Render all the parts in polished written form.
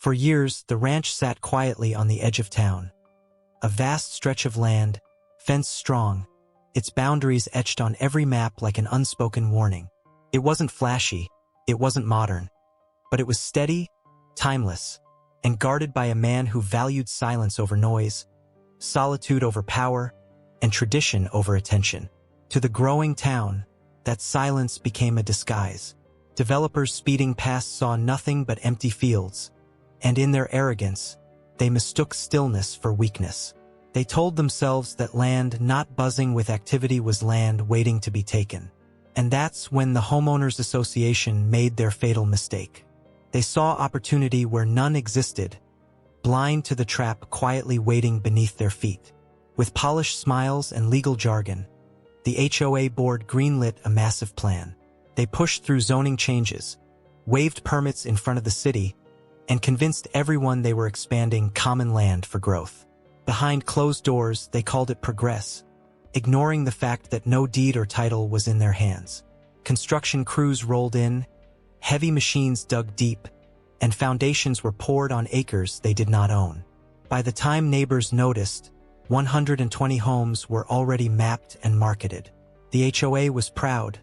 For years, the ranch sat quietly on the edge of town. A vast stretch of land, fenced strong, its boundaries etched on every map like an unspoken warning. It wasn't flashy, it wasn't modern, but it was steady, timeless, and guarded by a man who valued silence over noise, solitude over power, and tradition over attention. To the growing town, that silence became a disguise. Developers speeding past saw nothing but empty fields, and in their arrogance, they mistook stillness for weakness. They told themselves that land not buzzing with activity was land waiting to be taken. And that's when the Homeowners Association made their fatal mistake. They saw opportunity where none existed, blind to the trap quietly waiting beneath their feet. With polished smiles and legal jargon, the HOA board greenlit a massive plan. They pushed through zoning changes, waived permits in front of the city, and convinced everyone they were expanding common land for growth. Behind closed doors, they called it progress, ignoring the fact that no deed or title was in their hands. Construction crews rolled in, heavy machines dug deep, and foundations were poured on acres they did not own. By the time neighbors noticed, 120 homes were already mapped and marketed. The HOA was proud,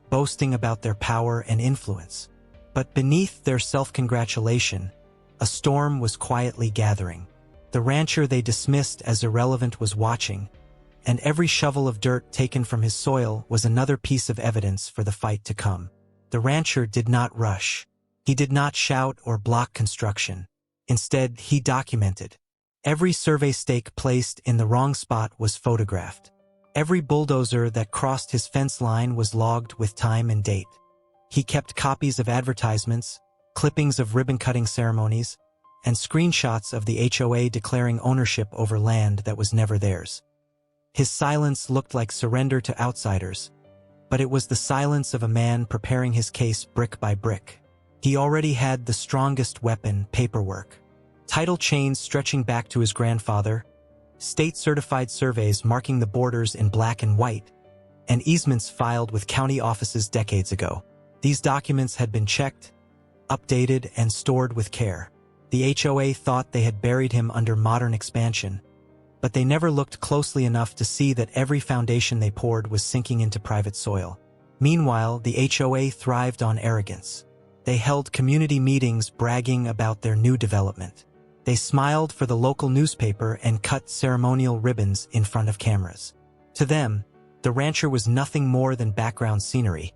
boasting about their power and influence. But beneath their self-congratulation, a storm was quietly gathering. The rancher they dismissed as irrelevant was watching, and every shovel of dirt taken from his soil was another piece of evidence for the fight to come. The rancher did not rush. He did not shout or block construction. Instead, he documented. Every survey stake placed in the wrong spot was photographed. Every bulldozer that crossed his fence line was logged with time and date. He kept copies of advertisements, clippings of ribbon-cutting ceremonies, and screenshots of the HOA declaring ownership over land that was never theirs. His silence looked like surrender to outsiders, but it was the silence of a man preparing his case brick by brick. He already had the strongest weapon, paperwork. Title chains stretching back to his grandfather, state-certified surveys marking the borders in black and white, and easements filed with county offices decades ago. These documents had been checked, updated, and stored with care. The HOA thought they had buried him under modern expansion, but they never looked closely enough to see that every foundation they poured was sinking into private soil. Meanwhile, the HOA thrived on arrogance. They held community meetings bragging about their new development. They smiled for the local newspaper and cut ceremonial ribbons in front of cameras. To them, the rancher was nothing more than background scenery,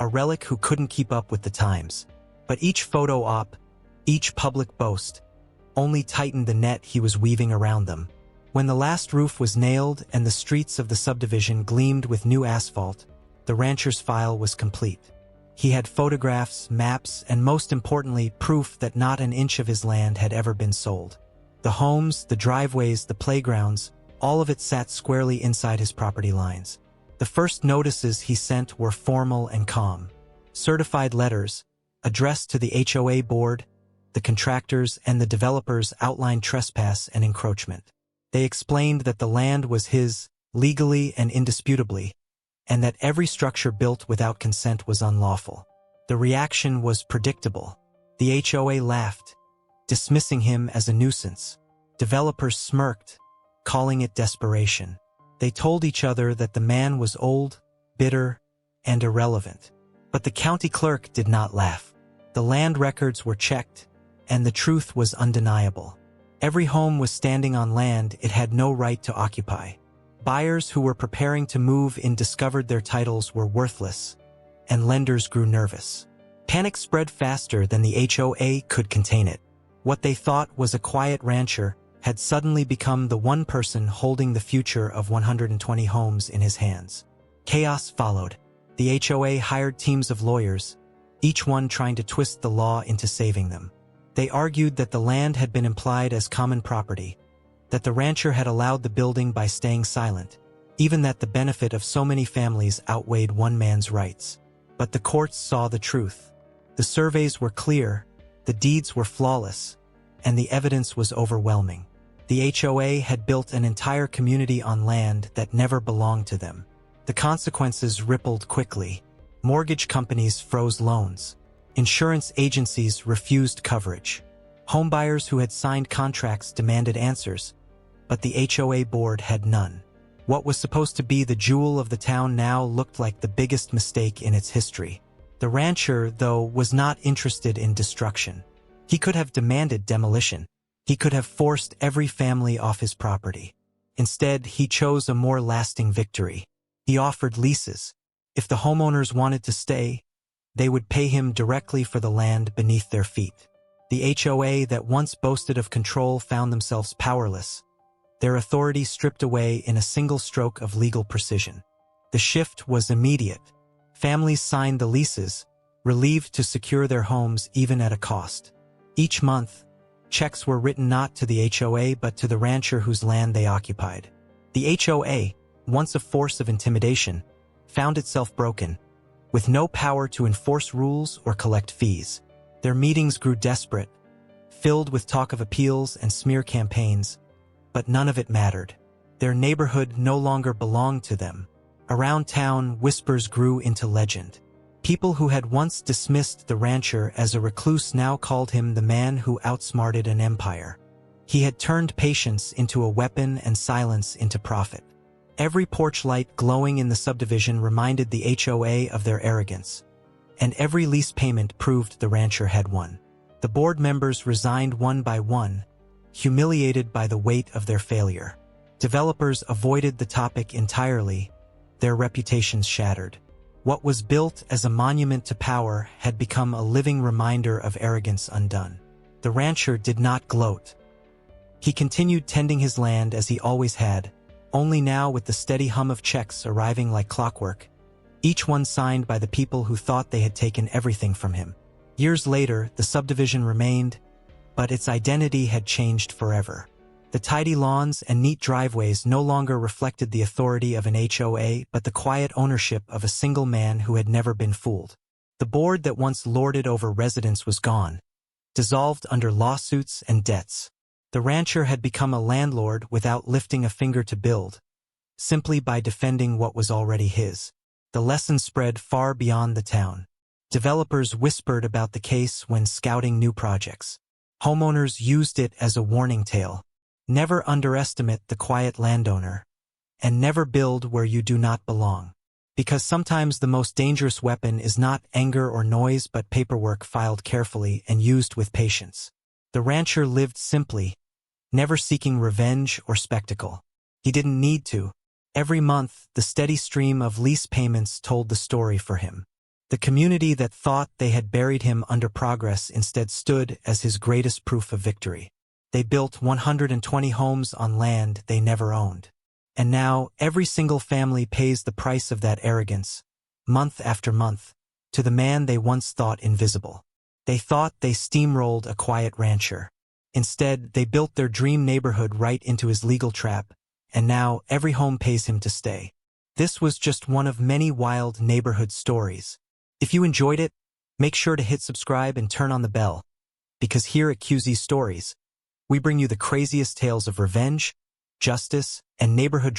a relic who couldn't keep up with the times. But each photo op, each public boast, only tightened the net he was weaving around them. When the last roof was nailed and the streets of the subdivision gleamed with new asphalt, the rancher's file was complete. He had photographs, maps, and most importantly, proof that not an inch of his land had ever been sold. The homes, the driveways, the playgrounds, all of it sat squarely inside his property lines. The first notices he sent were formal and calm. Certified letters, addressed to the HOA board, the contractors, and the developers outlined trespass and encroachment. They explained that the land was his, legally and indisputably, and that every structure built without consent was unlawful. The reaction was predictable. The HOA laughed, dismissing him as a nuisance. Developers smirked, calling it desperation. They told each other that the man was old, bitter, and irrelevant. But the county clerk did not laugh. The land records were checked, and the truth was undeniable. Every home was standing on land it had no right to occupy. Buyers who were preparing to move in discovered their titles were worthless, and lenders grew nervous. Panic spread faster than the HOA could contain it. What they thought was a quiet rancher had suddenly become the one person holding the future of 120 homes in his hands. Chaos followed. The HOA hired teams of lawyers, each one trying to twist the law into saving them. They argued that the land had been implied as common property, that the rancher had allowed the building by staying silent, even that the benefit of so many families outweighed one man's rights. But the courts saw the truth. The surveys were clear, the deeds were flawless, and the evidence was overwhelming. The HOA had built an entire community on land that never belonged to them. The consequences rippled quickly. Mortgage companies froze loans. Insurance agencies refused coverage. Homebuyers who had signed contracts demanded answers, but the HOA board had none. What was supposed to be the jewel of the town now looked like the biggest mistake in its history. The rancher, though, was not interested in destruction. He could have demanded demolition. He could have forced every family off his property. Instead, he chose a more lasting victory. He offered leases. If the homeowners wanted to stay, they would pay him directly for the land beneath their feet. The HOA that once boasted of control found themselves powerless, their authority stripped away in a single stroke of legal precision. The shift was immediate. Families signed the leases, relieved to secure their homes even at a cost. Each month, checks were written not to the HOA but to the rancher whose land they occupied. The HOA, once a force of intimidation, found itself broken, with no power to enforce rules or collect fees. Their meetings grew desperate, filled with talk of appeals and smear campaigns, but none of it mattered. Their neighborhood no longer belonged to them. Around town, whispers grew into legend. People who had once dismissed the rancher as a recluse now called him the man who outsmarted an empire. He had turned patience into a weapon and silence into profit. Every porch light glowing in the subdivision reminded the HOA of their arrogance, and every lease payment proved the rancher had won. The board members resigned one by one, humiliated by the weight of their failure. Developers avoided the topic entirely, their reputations shattered. What was built as a monument to power had become a living reminder of arrogance undone. The rancher did not gloat. He continued tending his land as he always had, only now with the steady hum of checks arriving like clockwork, each one signed by the people who thought they had taken everything from him. Years later, the subdivision remained, but its identity had changed forever. The tidy lawns and neat driveways no longer reflected the authority of an HOA but the quiet ownership of a single man who had never been fooled. The board that once lorded over residents was gone, dissolved under lawsuits and debts. The rancher had become a landlord without lifting a finger to build, simply by defending what was already his. The lesson spread far beyond the town. Developers whispered about the case when scouting new projects. Homeowners used it as a warning tale. Never underestimate the quiet landowner, and never build where you do not belong. Because sometimes the most dangerous weapon is not anger or noise but paperwork filed carefully and used with patience. The rancher lived simply, never seeking revenge or spectacle. He didn't need to. Every month, the steady stream of lease payments told the story for him. The community that thought they had buried him under progress instead stood as his greatest proof of victory. They built 120 homes on land they never owned. And now, every single family pays the price of that arrogance, month after month, to the man they once thought invisible. They thought they steamrolled a quiet rancher. Instead, they built their dream neighborhood right into his legal trap, and now every home pays him to stay. This was just one of many wild neighborhood stories. If you enjoyed it, make sure to hit subscribe and turn on the bell, because here at QZ Stories, we bring you the craziest tales of revenge, justice, and neighborhood drama.